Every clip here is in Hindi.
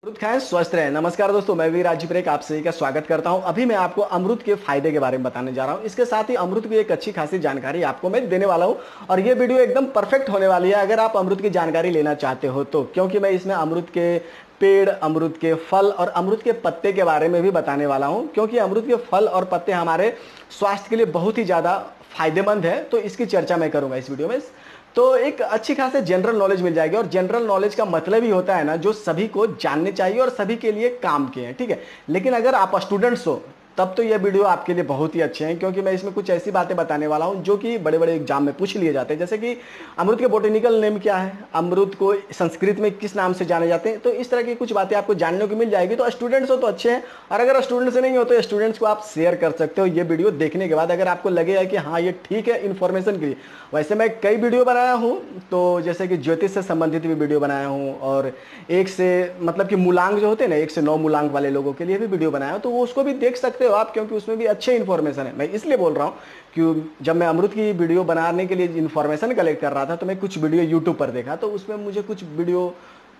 अमरूद खाएं स्वस्थ रहें। नमस्कार दोस्तों, मैं वीर राजीव आप सभी का स्वागत करता हूं। अभी मैं आपको अमरूद के फायदे के बारे में बताने जा रहा हूं। इसके साथ ही अमरूद की एक अच्छी खासी जानकारी आपको मैं देने वाला हूं और ये वीडियो एकदम परफेक्ट होने वाली है अगर आप अमरूद की जानकारी लेना चाहते हो तो, क्योंकि मैं इसमें अमरूद के पेड़, अमरूद के फल और अमरूद के पत्ते के बारे में भी बताने वाला हूं, क्योंकि अमरूद के फल और पत्ते हमारे स्वास्थ्य के लिए बहुत ही ज्यादा फायदेमंद है। तो इसकी चर्चा मैं करूंगा इस वीडियो में। तो एक अच्छी खासी जनरल नॉलेज मिल जाएगी और जनरल नॉलेज का मतलब ही होता है ना, जो सभी को जानने चाहिए और सभी के लिए काम के हैं, ठीक है। लेकिन अगर आप स्टूडेंट्स हो तब तो ये वीडियो आपके लिए बहुत ही अच्छे हैं, क्योंकि मैं इसमें कुछ ऐसी बातें बताने वाला हूं जो कि बड़े बड़े एग्जाम में पूछ लिए जाते हैं। जैसे कि अमरूद के बोटेनिकल नेम क्या है, अमरूद को संस्कृत में किस नाम से जाने जाते हैं, तो इस तरह की कुछ बातें आपको जानने को मिल जाएगी। तो स्टूडेंट्स हो तो अच्छे हैं, और अगर स्टूडेंट्स नहीं हो तो स्टूडेंट्स को आप शेयर कर सकते हो ये वीडियो देखने के बाद, अगर आपको लगेगा कि हाँ ये ठीक है इन्फॉर्मेशन के लिए। वैसे मैं कई वीडियो बनाया हूँ, तो जैसे कि ज्योतिष से संबंधित भी वीडियो बनाया हूँ, और एक से मतलब कि मूलांक जो होते हैं ना, 1 से 9 मूलांक वाले लोगों के लिए भी वीडियो बनाया हूँ, तो वो उसको भी देख सकते हो आप, क्योंकि उसमें भी अच्छे इन्फॉर्मेशन है। मैं इसलिए बोल रहा हूँ कि जब मैं अमरूद की वीडियो बनाने के लिए इन्फॉर्मेशन कलेक्ट कर रहा था तो मैं कुछ वीडियो यूट्यूब पर देखा, तो उसमें मुझे कुछ वीडियो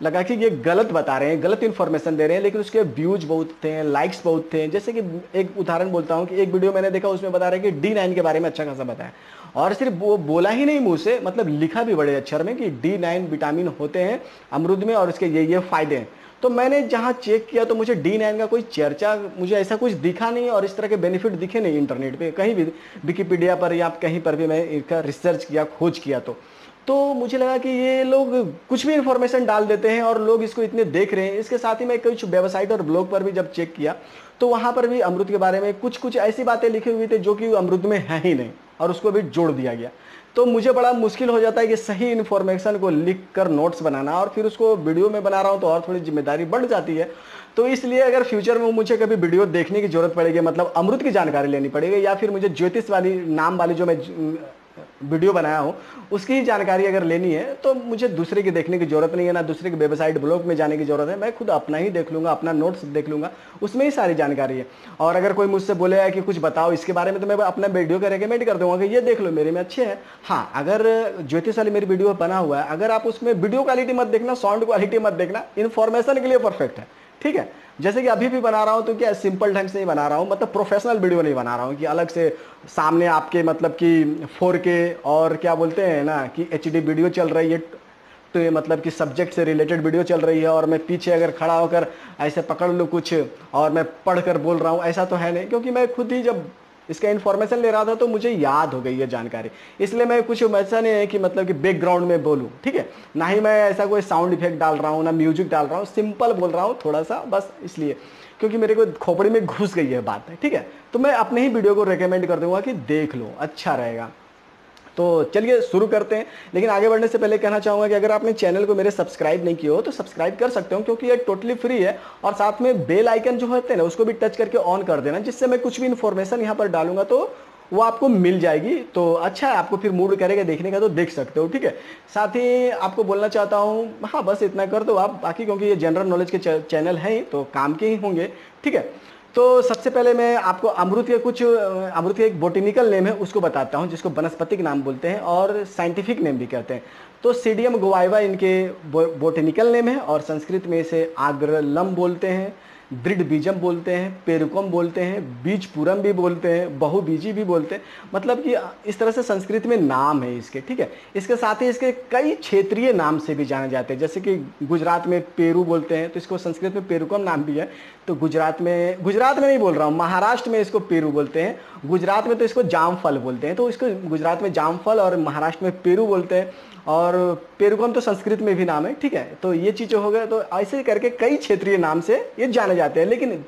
लगा कि ये गलत बता रहे हैं, गलत इन्फॉर्मेशन दे रहे हैं, लेकिन उसके व्यूज बहुत थे, लाइक्स बहुत थे। जैसे कि एक उदाहरण बोलता हूँ कि एक वीडियो मैंने देखा, उसमें बता रहे हैं कि D9 के बारे में अच्छा खासा बताया, और सिर्फ वो बोला ही नहीं मुंह से, मतलब लिखा भी बड़े अक्षर में कि D9 विटामिन होते हैं अमरूद में और इसके ये फायदे हैं। तो मैंने जहाँ चेक किया तो मुझे D9 का कोई चर्चा, मुझे ऐसा कुछ दिखा नहीं, और इस तरह के बेनिफिट दिखे नहीं इंटरनेट पे कहीं भी, विकिपीडिया पर या कहीं पर भी मैं इसका रिसर्च किया, खोज किया। तो मुझे लगा कि ये लोग कुछ भी इंफॉर्मेशन डाल देते हैं और लोग इसको इतने देख रहे हैं। इसके साथ ही मैं कुछ वेबसाइट और ब्लॉग पर भी जब चेक किया तो वहाँ पर भी अमरूद के बारे में कुछ कुछ ऐसी बातें लिखी हुई थी जो कि अमरूद में है ही नहीं, और उसको भी जोड़ दिया गया। तो मुझे बड़ा मुश्किल हो जाता है कि सही इन्फॉर्मेशन को लिख कर नोट्स बनाना, और फिर उसको वीडियो में बना रहा हूँ तो और थोड़ी जिम्मेदारी बढ़ जाती है। तो इसलिए अगर फ्यूचर में मुझे कभी वीडियो देखने की जरूरत पड़ेगी, मतलब अमरूद की जानकारी लेनी पड़ेगी, या फिर मुझे ज्योतिष वाली नाम वाली जो मैं वीडियो बनाया हूँ उसकी ही जानकारी अगर लेनी है, तो मुझे दूसरे की देखने की जरूरत नहीं है, ना दूसरे के वेबसाइट ब्लॉग में जाने की जरूरत है। मैं खुद अपना ही देख लूंगा, अपना नोट्स देख लूंगा, उसमें ही सारी जानकारी है। और अगर कोई मुझसे बोलेगा कि कुछ बताओ इसके बारे में, तो मैं अपना वीडियो का रेकमेंड कर दूंगा कि ये देख लो, मेरे में अच्छे हैं। हाँ, अगर ज्योतिष वाली मेरी वीडियो बना हुआ है, अगर आप उसमें वीडियो क्वालिटी मत देखना, साउंड क्वालिटी मत देखना, इन्फॉर्मेशन के लिए परफेक्ट है, ठीक है। जैसे कि अभी भी बना रहा हूं तो क्या सिंपल ढंग से ही बना रहा हूं, मतलब प्रोफेशनल वीडियो नहीं बना रहा हूं कि अलग से सामने आपके मतलब कि 4K और क्या बोलते हैं ना कि HD वीडियो चल रही है, तो ये मतलब कि सब्जेक्ट से रिलेटेड वीडियो चल रही है और मैं पीछे अगर खड़ा होकर ऐसे पकड़ लूँ कुछ और मैं पढ़ कर बोल रहा हूँ, ऐसा तो है नहीं। क्योंकि मैं खुद ही जब इसका इन्फॉर्मेशन ले रहा था तो मुझे याद हो गई है जानकारी, इसलिए मैं कुछ ऐसा नहीं है कि मतलब कि बैकग्राउंड में बोलूँ, ठीक है। ना ही मैं ऐसा कोई साउंड इफेक्ट डाल रहा हूँ, ना म्यूजिक डाल रहा हूँ, सिंपल बोल रहा हूँ थोड़ा सा, बस इसलिए क्योंकि मेरे को खोपड़ी में घुस गई है बात है, ठीक है। तो मैं अपने ही वीडियो को रिकमेंड कर दूंगा कि देख लो, अच्छा रहेगा। तो चलिए शुरू करते हैं। लेकिन आगे बढ़ने से पहले कहना चाहूंगा कि अगर आपने चैनल को मेरे सब्सक्राइब नहीं किया हो तो सब्सक्राइब कर सकते हो, क्योंकि ये टोटली फ्री है। और साथ में बेल आइकन जो होते हैं ना, उसको भी टच करके ऑन कर देना, जिससे मैं कुछ भी इन्फॉर्मेशन यहाँ पर डालूंगा तो वो आपको मिल जाएगी। तो अच्छा है, आपको फिर मूड करेगा देखने का तो देख सकते हो, ठीक है। साथ ही आपको बोलना चाहता हूँ, हाँ बस इतना कर दो आप, बाकी क्योंकि ये जनरल नॉलेज के चैनल हैं ही तो काम के ही होंगे, ठीक है। तो सबसे पहले मैं आपको अमरूद के कुछ अमरूद के एक बोटेनिकल नेम है उसको बताता हूं, जिसको वनस्पतिक नाम बोलते हैं और साइंटिफिक नेम भी कहते हैं। तो सीडियम गुआइवा इनके बोटेनिकल नेम है, और संस्कृत में इसे आग्रलम बोलते हैं, दृढ़ बीजम बोलते हैं, पेरुकम बोलते हैं, बीजपुरम भी बोलते हैं, बहुबीजी भी बोलते हैं। मतलब कि इस तरह से संस्कृत में नाम है इसके, ठीक है। इसके साथ ही इसके कई क्षेत्रीय नाम से भी जाने जाते हैं, जैसे कि गुजरात में पेरू बोलते हैं तो इसको संस्कृत में पेरुकम नाम भी है। तो गुजरात में नहीं बोल रहा हूँ, महाराष्ट्र में इसको पेरू बोलते हैं, गुजरात में तो इसको जामफल बोलते हैं, तो इसको गुजरात में जामफल और महाराष्ट्र में पेरू बोलते हैं। और पेरुकम तो संस्कृत में भी नाम है, ठीक है। तो ये चीज़ें हो गए, तो ऐसे करके कई क्षेत्रीय नाम से ये जाने जाते हैं। लेकिन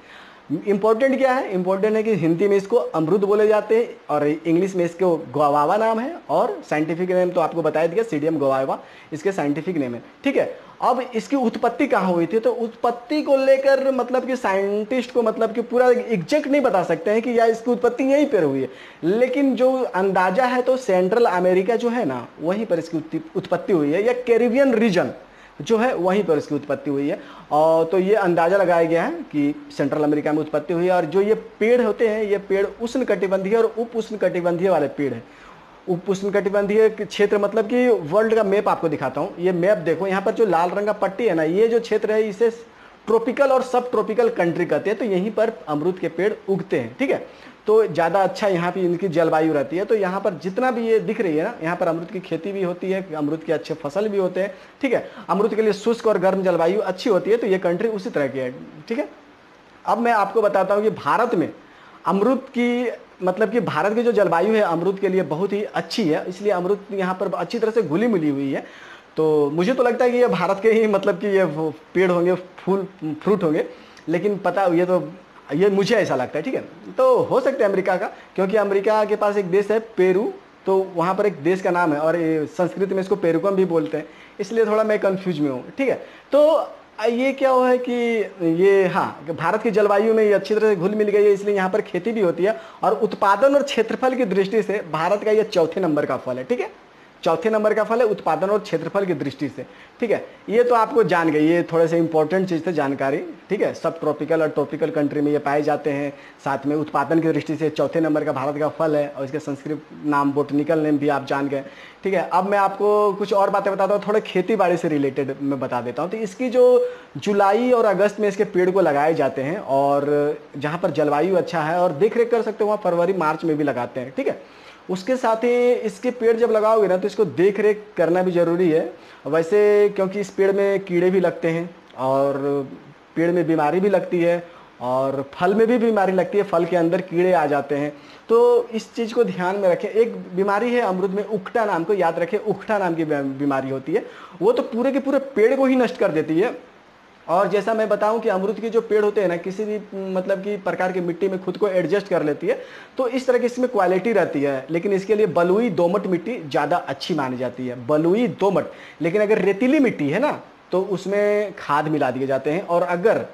इंपॉर्टेंट क्या है, इंपॉर्टेंट है कि हिंदी में इसको अमरूद बोले जाते हैं, और इंग्लिश में इसको गुआवा नाम है, और साइंटिफिक नेम तो आपको बताया दिया, सीडियम गुआवा इसके साइंटिफिक नेम है, ठीक है। अब इसकी उत्पत्ति कहाँ हुई थी, तो उत्पत्ति को लेकर मतलब कि साइंटिस्ट को मतलब कि पूरा एग्जैक्ट नहीं बता सकते हैं कि या इसकी उत्पत्ति यहीं पर हुई है, लेकिन जो अंदाजा है तो सेंट्रल अमेरिका जो है ना, वहीं पर इसकी उत्पत्ति हुई है, या कैरिबियन रीजन जो है वहीं पर इसकी उत्पत्ति हुई है। और तो ये अंदाजा लगाया गया है कि सेंट्रल अमेरिका में उत्पत्ति हुई है। और जो ये पेड़ होते हैं, ये पेड़ उष्ण कटिबंधीय और उप उष्ण कटिबंधीय वाले पेड़ है। उप उष्ण कटिबंधीय क्षेत्र मतलब कि वर्ल्ड का मैप आपको दिखाता हूँ, ये मैप देखो, यहाँ पर जो लाल रंग का पट्टी है ना, ये जो क्षेत्र है इसे ट्रॉपिकल और सब ट्रॉपिकल कंट्री कहते हैं, तो यहीं पर अमरूद के पेड़ उगते हैं। ठीक है, तो ज़्यादा अच्छा यहाँ पे इनकी जलवायु रहती है। तो यहाँ पर जितना भी ये दिख रही है ना, यहाँ पर अमरूद की खेती भी होती है, अमरूद के अच्छे फसल भी होते हैं। ठीक है, अमरूद के लिए शुष्क और गर्म जलवायु अच्छी होती है, तो ये कंट्री उसी तरह की है। ठीक है, अब मैं आपको बताता हूँ कि भारत में अमरूद की मतलब कि भारत की जो जलवायु है अमरूद के लिए बहुत ही अच्छी है, इसलिए अमरूद यहाँ पर अच्छी तरह से घुली मिली हुई है। तो मुझे तो लगता है कि ये भारत के ही मतलब कि ये पेड़ होंगे, फूल फ्रूट होंगे, लेकिन पता ये मुझे ऐसा लगता है। ठीक है, तो हो सकता है अमेरिका का, क्योंकि अमेरिका के पास एक देश है पेरू, तो वहाँ पर एक देश का नाम है और संस्कृत में इसको पेरुकम भी बोलते हैं, इसलिए थोड़ा मैं कंफ्यूज में हूँ। ठीक है, तो ये क्या हुआ है कि ये हाँ भारत की जलवायु में ये अच्छी तरह से घुल मिल गई है, इसलिए यहाँ पर खेती भी होती है और उत्पादन और क्षेत्रफल की दृष्टि से भारत का ये चौथे नंबर का फल है। ठीक है, चौथे नंबर का फल है उत्पादन और क्षेत्रफल की दृष्टि से। ठीक है, ये तो आपको जान गए, ये थोड़े से इंपॉर्टेंट चीज़ थे जानकारी। ठीक है, सब ट्रॉपिकल और ट्रॉपिकल कंट्री में ये पाए जाते हैं, साथ में उत्पादन की दृष्टि से चौथे नंबर का भारत का फल है और इसके संस्कृत नाम बोटनिकल नेम भी आप जान गए। ठीक है, अब मैं आपको कुछ और बातें बताता हूँ, थोड़े खेती बाड़ी से रिलेटेड मैं बता देता हूँ। तो इसकी जो जुलाई और अगस्त में इसके पेड़ को लगाए जाते हैं और जहाँ पर जलवायु अच्छा है और देख रेख कर सकते हो वहाँ फरवरी मार्च में भी लगाते हैं। ठीक है, उसके साथ ही इसके पेड़ जब लगाओगे ना तो इसको देख रेख करना भी ज़रूरी है वैसे, क्योंकि इस पेड़ में कीड़े भी लगते हैं और पेड़ में बीमारी भी लगती है और फल में भी बीमारी लगती है, फल के अंदर कीड़े आ जाते हैं। तो इस चीज़ को ध्यान में रखें। एक बीमारी है अमरूद में उकठा नाम को, याद रखें उकठा नाम की बीमारी होती है, वो तो पूरे के पूरे पेड़ को ही नष्ट कर देती है। और जैसा मैं बताऊं कि अमरूद के जो पेड़ होते हैं ना, किसी भी मतलब की प्रकार की मिट्टी में खुद को एडजस्ट कर लेती है, तो इस तरह की इसमें क्वालिटी रहती है। लेकिन इसके लिए बलुई दोमट मिट्टी ज़्यादा अच्छी मानी जाती है, बलुई दोमट। लेकिन अगर रेतीली मिट्टी है ना तो उसमें खाद मिला दिए जाते हैं, और अगर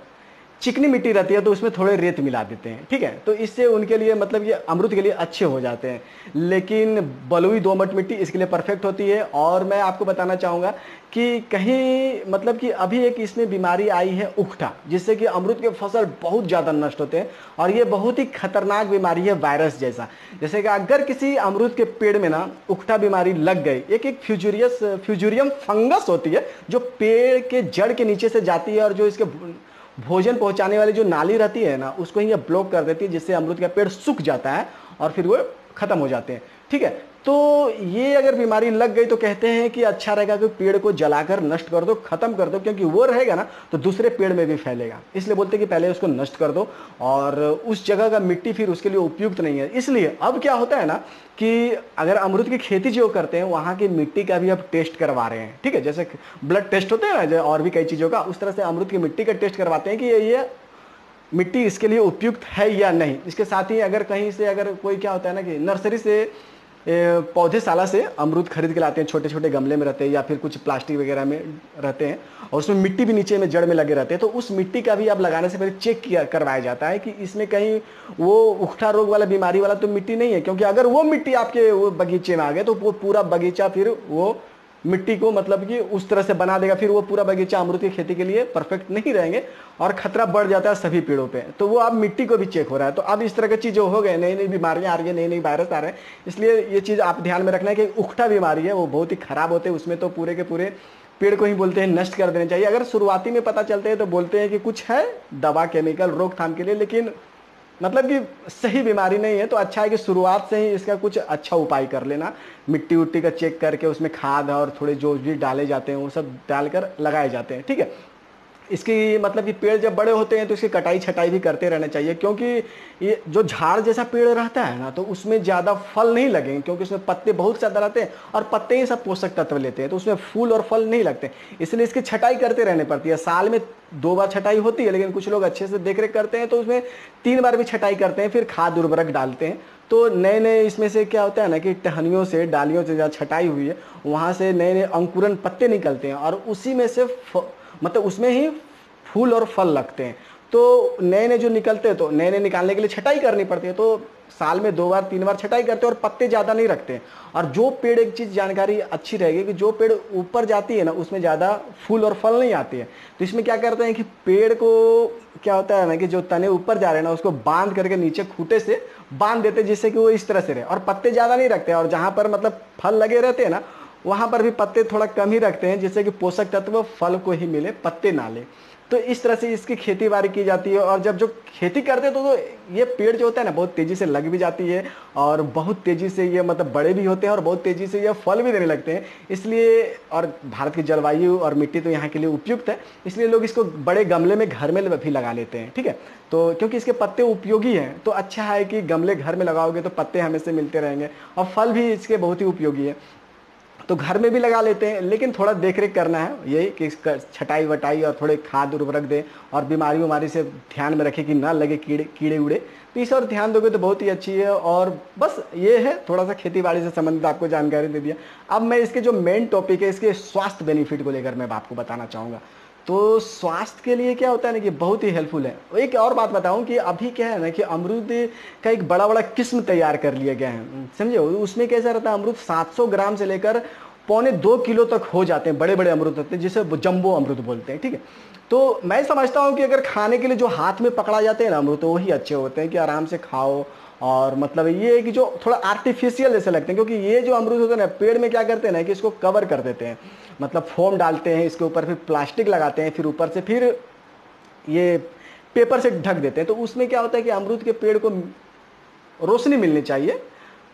चिकनी मिट्टी रहती है तो उसमें थोड़े रेत मिला देते हैं। ठीक है, तो इससे उनके लिए मतलब ये अमरूद के लिए अच्छे हो जाते हैं। लेकिन बलुई दोमट मिट्टी इसके लिए परफेक्ट होती है। और मैं आपको बताना चाहूँगा कि कहीं मतलब कि अभी एक इसमें बीमारी आई है उकठा, जिससे कि अमरूद के फसल बहुत ज़्यादा नष्ट होते हैं और ये बहुत ही खतरनाक बीमारी है, वायरस जैसा। जैसे कि अगर किसी अमरूद के पेड़ में ना उकठा बीमारी लग गई, एक फ्यूजूरियम फंगस होती है जो पेड़ के जड़ के नीचे से जाती है और जो इसके भोजन पहुंचाने वाली जो नाली रहती है ना उसको ही ये ब्लॉक कर देती है, जिससे अमरूद का पेड़ सूख जाता है और फिर वो खत्म हो जाते हैं। ठीक है, तो ये अगर बीमारी लग गई तो कहते हैं कि अच्छा रहेगा कि पेड़ को जलाकर नष्ट कर दो, खत्म कर दो, क्योंकि वो रहेगा ना तो दूसरे पेड़ में भी फैलेगा। इसलिए बोलते हैं कि पहले उसको नष्ट कर दो, और उस जगह का मिट्टी फिर उसके लिए उपयुक्त नहीं है। इसलिए अब क्या होता है ना कि अगर अमरूद की खेती जो करते हैं वहाँ की मिट्टी का भी अब टेस्ट करवा रहे हैं। ठीक है, जैसे ब्लड टेस्ट होते हैं ना और भी कई चीज़ों का, उस तरह से अमरूद की मिट्टी का टेस्ट करवाते हैं कि ये मिट्टी इसके लिए उपयुक्त है या नहीं। इसके साथ ही अगर कहीं से अगर कोई क्या होता है ना कि नर्सरी से पौधेशाला से अमरूद खरीद के लाते हैं, छोटे छोटे गमले में रहते हैं या फिर कुछ प्लास्टिक वगैरह में रहते हैं, और उसमें मिट्टी भी नीचे में जड़ में लगे रहते हैं, तो उस मिट्टी का भी अब लगाने से पहले चेक करवाया जाता है कि इसमें कहीं वो उकठा रोग वाला बीमारी वाला तो मिट्टी नहीं है। क्योंकि अगर वो मिट्टी आपके वो बगीचे में आ गए तो वो पूरा बगीचा फिर वो मिट्टी को मतलब कि उस तरह से बना देगा, फिर वो पूरा बगीचा अमरूद की खेती के लिए परफेक्ट नहीं रहेंगे और खतरा बढ़ जाता है सभी पेड़ों पे। तो वो अब मिट्टी को भी चेक हो रहा है। तो अब इस तरह की चीज़ें हो गए, नई नई बीमारियां आ रही है, नई नई वायरस आ रहे हैं, इसलिए ये चीज़ आप ध्यान में रखना है कि उकठा बीमारी है वो बहुत ही खराब होते हैं, उसमें तो पूरे के पूरे पेड़ को ही बोलते हैं नष्ट कर देना चाहिए। अगर शुरुआती में पता चलते हैं तो बोलते हैं कि कुछ है दवा केमिकल रोकथाम के लिए, लेकिन मतलब कि सही बीमारी नहीं है। तो अच्छा है कि शुरुआत से ही इसका कुछ अच्छा उपाय कर लेना, मिट्टी उट्टी का चेक करके उसमें खाद और थोड़े जो भी डाले जाते हैं वो सब डालकर लगाए जाते हैं। ठीक है, इसकी मतलब कि पेड़ जब बड़े होते हैं तो इसकी कटाई छटाई भी करते रहना चाहिए, क्योंकि ये जो झाड़ जैसा पेड़ रहता है ना तो उसमें ज़्यादा फल नहीं लगेंगे, क्योंकि उसमें पत्ते बहुत ज़्यादा रहते हैं और पत्ते ही सब पोषक तत्व लेते हैं, तो उसमें फूल और फल नहीं लगते। इसलिए इसकी छटाई करते रहने पड़ती है। साल में 2 बार छटाई होती है, लेकिन कुछ लोग अच्छे से देख रेख करते हैं तो उसमें 3 बार भी छटाई करते हैं, फिर खाद उर्वरक डालते हैं। तो नए नए इसमें से क्या होता है ना कि टहनियों से डालियों से जहाँ छटाई हुई है वहाँ से नए नए अंकुरन पत्ते निकलते हैं और उसी में से मतलब उसमें ही फूल और फल लगते हैं। तो नए नए जो निकलते हैं तो नए नए निकालने के लिए छटाई करनी पड़ती है, तो साल में 2 बार 3 बार छटाई करते हैं और पत्ते ज़्यादा नहीं रखते हैं। और जो पेड़, एक चीज़ जानकारी अच्छी रहेगी कि जो पेड़ ऊपर जाती है ना उसमें ज़्यादा फूल और फल नहीं आती है। तो इसमें क्या करते हैं कि पेड़ को क्या होता है ना कि जो तने ऊपर जा रहे हैं ना उसको बांध करके नीचे खूंटे से बांध देते हैं, जिससे कि वो इस तरह से रहे, और पत्ते ज़्यादा नहीं रखते। और जहाँ पर मतलब फल लगे रहते हैं ना वहाँ पर भी पत्ते थोड़ा कम ही रखते हैं, जिससे कि पोषक तत्व फल को ही मिले, पत्ते ना ले। तो इस तरह से इसकी खेती बाड़ी की जाती है। और जब जो खेती करते हैं तो ये पेड़ जो होता है ना बहुत तेजी से लग भी जाती है और बहुत तेजी से ये मतलब बड़े भी होते हैं और बहुत तेजी से ये फल भी देने लगते हैं। इसलिए और भारत की जलवायु और मिट्टी तो यहाँ के लिए उपयुक्त है, इसलिए लोग इसको बड़े गमले में घर में भी लगा लेते हैं। ठीक है, तो क्योंकि इसके पत्ते उपयोगी हैं तो अच्छा है कि गमले घर में लगाओगे तो पत्ते हमेशा मिलते रहेंगे और फल भी इसके बहुत ही उपयोगी है, तो घर में भी लगा लेते हैं। लेकिन थोड़ा देख रेख करना है, यही कि इसका छटाई वटाई और थोड़े खाद उर्वरक दें और बीमारी उमारी से ध्यान में रखें कि ना लगे कीड़े उड़े, तो इस और ध्यान दोगे तो बहुत ही अच्छी है। और बस ये है थोड़ा सा खेती बाड़ी से संबंधित आपको जानकारी दे दिया। अब मैं इसके जो मेन टॉपिक है इसके स्वास्थ्य बेनिफिट को लेकर मैं आपको बताना चाहूँगा। तो स्वास्थ्य के लिए क्या होता है ना कि बहुत ही हेल्पफुल है। एक और बात बताऊं कि अभी क्या है ना कि अमरूद का एक बड़ा बड़ा किस्म तैयार कर लिया गया है, समझे। उसमें कैसा रहता है, अमरूद 700 ग्राम से लेकर 1.25 किलो तक हो जाते हैं, बड़े बड़े अमरूद होते हैं जिसे जंबो अमरूद बोलते हैं। ठीक है, तो मैं समझता हूं कि अगर खाने के लिए जो हाथ में पकड़ा जाते हैं ना अमरूद, तो वही अच्छे होते हैं कि आराम से खाओ। और मतलब ये है कि जो थोड़ा आर्टिफिशियल जैसे लगते हैं, क्योंकि ये जो अमरूद होते हैं ना पेड़ में क्या करते हैं ना कि इसको कवर कर देते हैं, मतलब फोम डालते हैं इसके ऊपर, फिर प्लास्टिक लगाते हैं, फिर ऊपर से फिर ये पेपर से ढक देते हैं। तो उसमें क्या होता है कि अमरूद के पेड़ को रोशनी मिलनी चाहिए,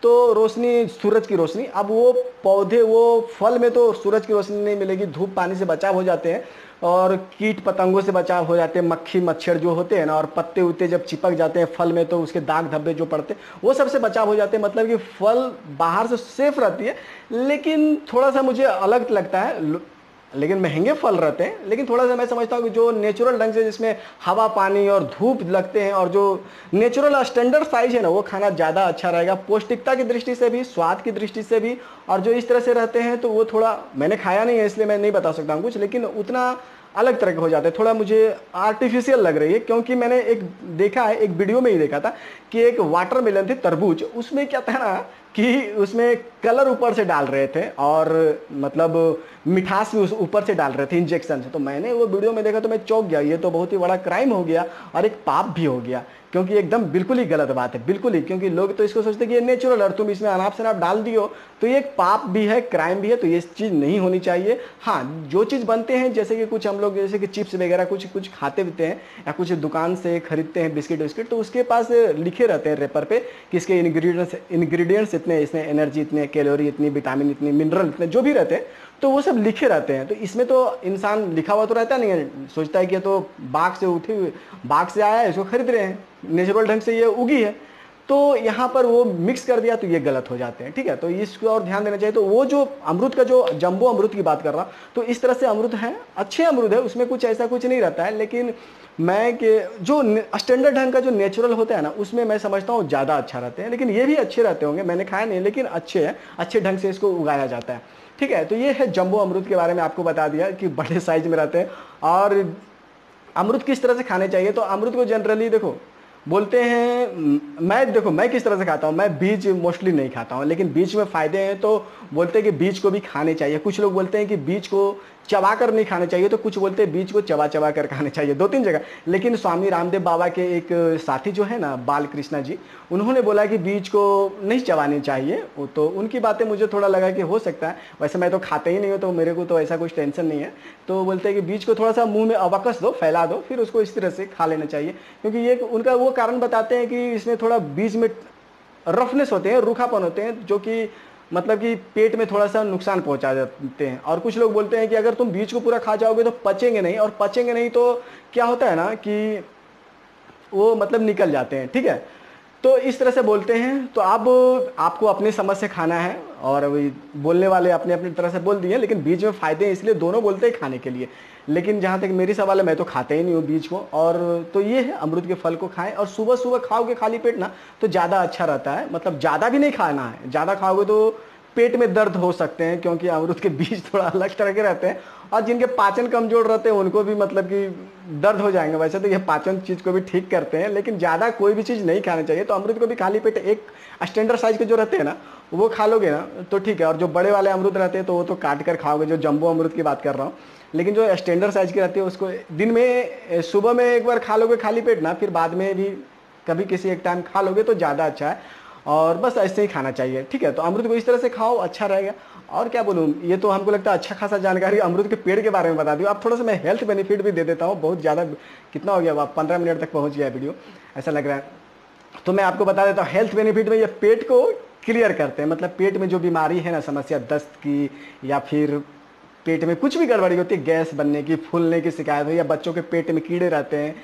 तो रोशनी सूरज की रोशनी, अब वो पौधे वो फल में तो सूरज की रोशनी नहीं मिलेगी, धूप पानी से बचाव हो जाते हैं और कीट पतंगों से बचाव हो जाते हैं, मक्खी मच्छर जो होते हैं ना, और पत्ते उत्ते जब चिपक जाते हैं फल में तो उसके दाग धब्बे जो पड़ते हैं वो सबसे बचाव हो जाते हैं। मतलब कि फल बाहर से सेफ रहती है, लेकिन थोड़ा सा मुझे अलग लगता है, लेकिन महंगे फल रहते हैं। लेकिन थोड़ा सा मैं समझता हूँ कि जो नेचुरल ढंग से जिसमें हवा पानी और धूप लगते हैं और जो नेचुरल स्टैंडर्ड साइज है ना वो खाना ज़्यादा अच्छा रहेगा, पौष्टिकता की दृष्टि से भी, स्वाद की दृष्टि से भी। और जो इस तरह से रहते हैं तो वो थोड़ा, मैंने खाया नहीं है इसलिए मैं नहीं बता सकता हूँ कुछ, लेकिन उतना अलग तरह के हो जाते हैं, थोड़ा मुझे आर्टिफिशियल लग रही है। क्योंकि मैंने एक देखा है, एक वीडियो में ही देखा था कि एक वाटरमेलन थी, तरबूज, उसमें क्या था ना कि उसमें कलर ऊपर से डाल रहे थे और मतलब मिठास भी उस ऊपर से डाल रहे थे इंजेक्शन से। तो मैंने वो वीडियो में देखा तो मैं चौंक गया, ये तो बहुत ही बड़ा क्राइम हो गया और एक पाप भी हो गया, क्योंकि एकदम बिल्कुल ही गलत बात है, बिल्कुल ही। क्योंकि लोग तो इसको सोचते हैं कि ये नेचुरल है और तुम इसमें अनाप शनाप डाल दियो तो ये एक पाप भी है, क्राइम भी है, तो ये चीज़ नहीं होनी चाहिए। हाँ, जो चीज़ बनते हैं जैसे कि कुछ हम लोग जैसे कि चिप्स वगैरह कुछ कुछ खाते पीते हैं या कुछ दुकान से खरीदते हैं बिस्किट विस्किट, तो उसके पास लिखे रहते हैं रेपर पे कि इसके इंग्रेडिएंट्स इतने, इसमें एनर्जी इतने, कैलोरी इतनी, विटामिन इतनी, मिनरल इतने, जो भी रहते हैं तो वो सब लिखे रहते हैं। तो इसमें तो इंसान लिखा हुआ तो रहता नहीं है, सोचता है कि तो बाग से उठी हुई, बाग से आया है, इसको खरीद रहे हैं, नेचुरल ढंग से ये उगी है, तो यहाँ पर वो मिक्स कर दिया तो ये गलत हो जाते हैं। ठीक है, तो इसको और ध्यान देना चाहिए। तो वो जो अमरूद का जो जंबो अमरूद की बात कर रहा, तो इस तरह से अमरूद है, अच्छे अमरूद है, उसमें कुछ ऐसा कुछ नहीं रहता है। लेकिन मैं कि जो स्टैंडर्ड ढंग का जो नेचुरल होता है ना उसमें मैं समझता हूँ ज़्यादा अच्छा रहते हैं। लेकिन ये भी अच्छे रहते होंगे, मैंने खाया नहीं, लेकिन अच्छे हैं, अच्छे ढंग से इसको उगाया जाता है। ठीक है, तो ये है जंबो अमरूद के बारे में आपको बता दिया कि बड़े साइज में रहते हैं। और अमरूद किस तरह से खाने चाहिए, तो अमरूद को जनरली देखो बोलते हैं, मैं किस तरह से खाता हूँ, मैं बीज मोस्टली नहीं खाता हूँ, लेकिन बीज में फ़ायदे हैं तो बोलते हैं कि बीज को भी खाने चाहिए। कुछ लोग बोलते हैं कि बीज को चबा कर नहीं खाने चाहिए, तो कुछ बोलते हैं बीज को चबा चबा कर खाने चाहिए, 2-3 जगह। लेकिन स्वामी रामदेव बाबा के एक साथी जो है ना बाल कृष्णा जी, उन्होंने बोला कि बीज को नहीं चबानी चाहिए। तो उनकी बातें मुझे थोड़ा लगा कि हो सकता है, वैसे मैं तो खाते ही नहीं हूँ तो मेरे को तो ऐसा कुछ टेंशन नहीं है। तो बोलते हैं कि बीज को थोड़ा सा मुंह में अवकस दो, फैला दो, फिर उसको इस तरह से खा लेना चाहिए। क्योंकि ये उनका वो कारण बताते हैं कि इसमें थोड़ा बीज में रफनेस होते हैं, रूखापन होते हैं, जो कि मतलब कि पेट में थोड़ा सा नुकसान पहुंचा देते हैं। और कुछ लोग बोलते हैं कि अगर तुम बीज को पूरा खा जाओगे तो पचेंगे नहीं, और पचेंगे नहीं तो क्या होता है ना कि वो मतलब निकल जाते हैं। ठीक है, तो इस तरह से बोलते हैं। तो अब आपको अपनी समझ से खाना है, और अभी बोलने वाले अपने अपनी तरह से बोल दिए, लेकिन बीज में फ़ायदे हैं इसलिए दोनों बोलते हैं खाने के लिए। लेकिन जहाँ तक मेरी सवाल है, मैं तो खाते ही नहीं हूँ बीज को। और तो ये है, अमरूद के फल को खाएं और सुबह सुबह खाओगे खाली पेट ना तो ज़्यादा अच्छा रहता है। मतलब ज़्यादा भी नहीं खाना है, ज़्यादा खाओगे तो पेट में दर्द हो सकते हैं, क्योंकि अमरूद के बीज थोड़ा अलग तरह के रहते हैं। और जिनके पाचन कमजोर रहते हैं उनको भी मतलब कि दर्द हो जाएंगे। वैसे तो ये पाचन चीज़ को भी ठीक करते हैं, लेकिन ज़्यादा कोई भी चीज़ नहीं खानी चाहिए। तो अमरूद को भी खाली पेट एक स्टैंडर्ड साइज के जो रहते हैं ना वो खा लोगे ना तो ठीक है। और जो बड़े वाले अमरूद रहते हैं तो वो तो काट कर खाओगे, जो जंबो अमरूद की बात कर रहा हूँ। लेकिन जो स्टैंडर्ड साइज की रहती है उसको दिन में सुबह में एक बार खा लोगे खाली पेट ना, फिर बाद में भी कभी किसी एक टाइम खा लोगे तो ज़्यादा अच्छा है। और बस ऐसे ही खाना चाहिए, ठीक है। तो अमरूद को इस तरह से खाओ, अच्छा रहेगा। और क्या बोलूँ, ये तो हमको लगता है अच्छा खासा जानकारी अमरूद के पेड़ के बारे में बता दी। अब थोड़ा सा मैं हेल्थ बेनिफिट भी दे देता हूँ, बहुत ज़्यादा, कितना हो गया, 15 मिनट तक पहुँच गया वीडियो ऐसा लग रहा है। तो मैं आपको बता देता हूँ हेल्थ बेनिफिट में ये पेट को क्लियर करते हैं, मतलब पेट में जो बीमारी है ना, समस्या दस्त की या फिर पेट में कुछ भी गड़बड़ी होती है, गैस बनने की, फूलने की शिकायत हो, या बच्चों के पेट में कीड़े रहते हैं,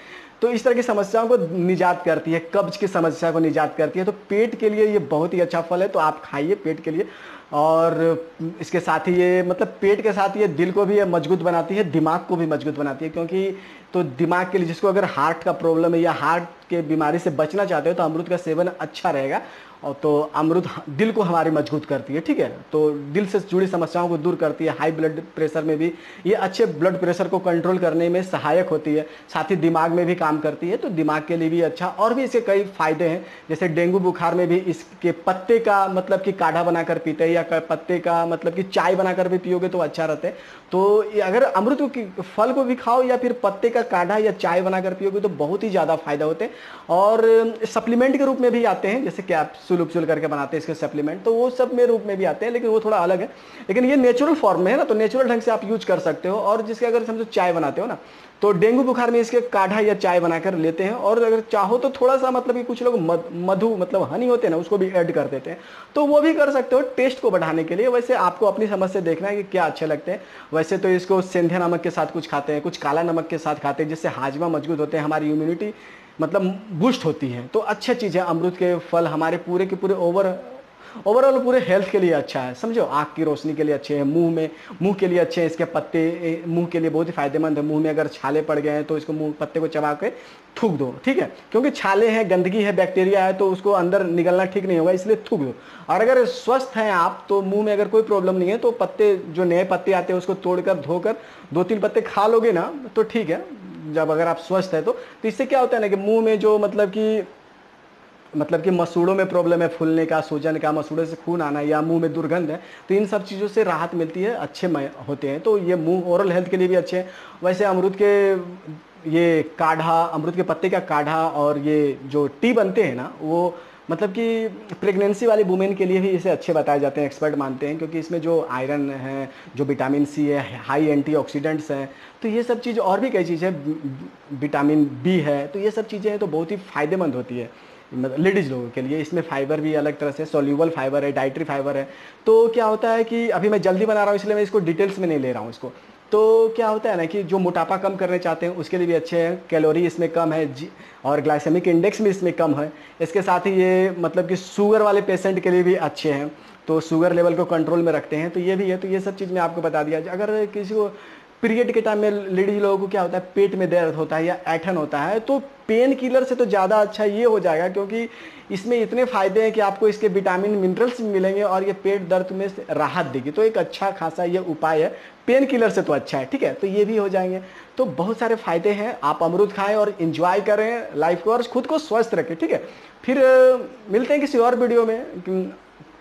तो इस तरह की समस्याओं को निजात करती है, कब्ज की समस्या को निजात करती है। तो पेट के लिए ये बहुत ही अच्छा फल है, तो आप खाइए पेट के लिए। और इसके साथ ही ये, मतलब पेट के साथ ये दिल को भी ये मजबूत बनाती है, दिमाग को भी मजबूत बनाती है, क्योंकि तो दिमाग के लिए, जिसको अगर हार्ट का प्रॉब्लम है या हार्ट के बीमारी से बचना चाहते हो, तो अमरूद का सेवन अच्छा रहेगा। और तो अमरूद दिल को हमारी मजबूत करती है, ठीक है। तो दिल से जुड़ी समस्याओं को दूर करती है, हाई ब्लड प्रेशर में भी ये अच्छे ब्लड प्रेशर को कंट्रोल करने में सहायक होती है। साथ ही दिमाग में भी काम करती है, तो दिमाग के लिए भी अच्छा। और भी इसके कई फायदे हैं, जैसे डेंगू बुखार में भी इसके पत्ते का मतलब कि काढ़ा बनाकर पीते हैं, या पत्ते का मतलब कि चाय बनाकर भी पियोगे तो अच्छा रहता है। तो अगर अमरूद को फल को भी खाओ या फिर पत्ते का काढ़ा या चाय बनाकर पियोगे तो बहुत ही ज़्यादा फायदा होते हैं। और सप्लीमेंट के रूप में भी आते हैं, जैसे कैप्सूल उपसूल करके बनाते हैं इसके सप्लीमेंट, तो वो सब में रूप में भी आते हैं, लेकिन वो थोड़ा अलग है। लेकिन ये नेचुरल फॉर्म में है ना, तो नेचुरल ढंग से आप यूज कर सकते हो। और जिसके अगर समझो चाय बनाते हो ना, तो डेंगू बुखार में इसके काढ़ा या चाय बनाकर लेते हैं। और अगर चाहो तो थोड़ा सा मतलब कि कुछ लोग मधु मतलब हनी होते हैं ना, उसको भी ऐड कर देते हैं, तो वो भी कर सकते हो टेस्ट को बढ़ाने के लिए। वैसे आपको अपनी समझ से देखना है कि क्या अच्छे लगते हैं। वैसे तो इसको सेंधा नमक के साथ कुछ खाते हैं, कुछ काला नमक के साथ खाते हैं, जिससे हाजमा मजबूत होते हैं, हमारी इम्यूनिटी मतलब बूस्ट होती है। तो अच्छी चीज़ है, अमरूद के फल हमारे पूरे के पूरे ओवरऑल पूरे हेल्थ के लिए अच्छा है, समझो। आँख की रोशनी के लिए अच्छे हैं, मुंह के लिए अच्छे हैं इसके पत्ते, मुंह के लिए बहुत ही फायदेमंद है। मुंह में अगर छाले पड़ गए हैं तो इसको पत्ते को चबा के थूक दो, ठीक है। क्योंकि छाले हैं, गंदगी है, बैक्टीरिया है, तो उसको अंदर निकलना ठीक नहीं होगा, इसलिए थूक दो। और अगर स्वस्थ हैं आप, तो मुंह में अगर कोई प्रॉब्लम नहीं है, तो पत्ते जो नए पत्ते आते हैं उसको तोड़कर धोकर 2-3 पत्ते खा लोगे ना, तो ठीक है। जब अगर आप स्वस्थ है तो इससे क्या होता है ना कि मुंह में जो मतलब कि मसूड़ों में प्रॉब्लम है, फूलने का, सूजन का, मसूड़े से खून आना या मुंह में दुर्गंध है, तो इन सब चीज़ों से राहत मिलती है, अच्छे होते हैं। तो ये मुंह ओरल हेल्थ के लिए भी अच्छे हैं। वैसे अमरूद के ये काढ़ा, अमरूद के पत्ते का काढ़ा और ये जो टी बनते हैं ना, वो मतलब कि प्रेगनेंसी वाले वुमेन के लिए भी इसे अच्छे बताए जाते हैं, एक्सपर्ट मानते हैं, क्योंकि इसमें जो आयरन है, जो विटामिन सी है, हाई एंटीऑक्सीडेंट्स हैं, तो ये सब चीज़ और भी कई चीज़ें, विटामिन बी है, तो ये सब चीज़ें हैं, तो बहुत ही फायदेमंद होती है लेडीज़ लोगों के लिए। इसमें फाइबर भी अलग तरह से, सोल्यूबल फाइबर है, डाइटरी फाइबर है। तो क्या होता है कि अभी मैं जल्दी बना रहा हूँ, इसलिए मैं इसको डिटेल्स में नहीं ले रहा हूँ इसको। तो क्या होता है ना कि जो मोटापा कम करने चाहते हैं उसके लिए भी अच्छे हैं, कैलोरी इसमें कम है और ग्लाइसेमिक इंडेक्स भी इसमें कम है। इसके साथ ही ये मतलब कि शुगर वाले पेशेंट के लिए भी अच्छे हैं, तो शुगर लेवल को कंट्रोल में रखते हैं, तो ये भी है। तो ये सब चीज़ मैं आपको बता दिया। अगर किसी को पीरियड के टाइम में लेडीज लोगों को क्या होता है, पेट में दर्द होता है या ऐठन होता है, तो पेन किलर से तो ज़्यादा अच्छा ये हो जाएगा, क्योंकि इसमें इतने फायदे हैं कि आपको इसके विटामिन मिनरल्स भी मिलेंगे और ये पेट दर्द में राहत देगी। तो एक अच्छा खासा ये उपाय है, पेन किलर से तो अच्छा है, ठीक है। तो ये भी हो जाएंगे। तो बहुत सारे फायदे हैं, आप अमरूद खाएं और इंजॉय करें लाइफ को और खुद को स्वस्थ रखें, ठीक है। फिर मिलते हैं किसी और वीडियो में।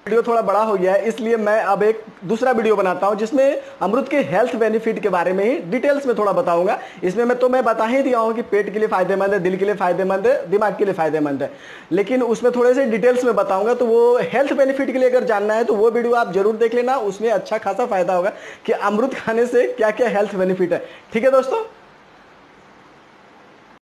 वीडियो थोड़ा बड़ा हो गया है, इसलिए मैं अब एक दूसरा वीडियो बनाता हूं जिसमें अमरूद के हेल्थ बेनिफिट के बारे में ही डिटेल्स में थोड़ा बताऊंगा। इसमें मैं बता ही दिया हूं कि पेट के लिए फायदेमंद है, दिल के लिए फायदेमंद है, दिमाग के लिए फायदेमंद है, लेकिन उसमें थोड़े से डिटेल्स में बताऊंगा। तो वो हेल्थ बेनिफिट के लिए अगर जानना है तो वो वीडियो आप जरूर देख लेना, उसमें अच्छा खासा फायदा होगा कि अमरूद खाने से क्या क्या हेल्थ बेनिफिट है, ठीक है दोस्तों।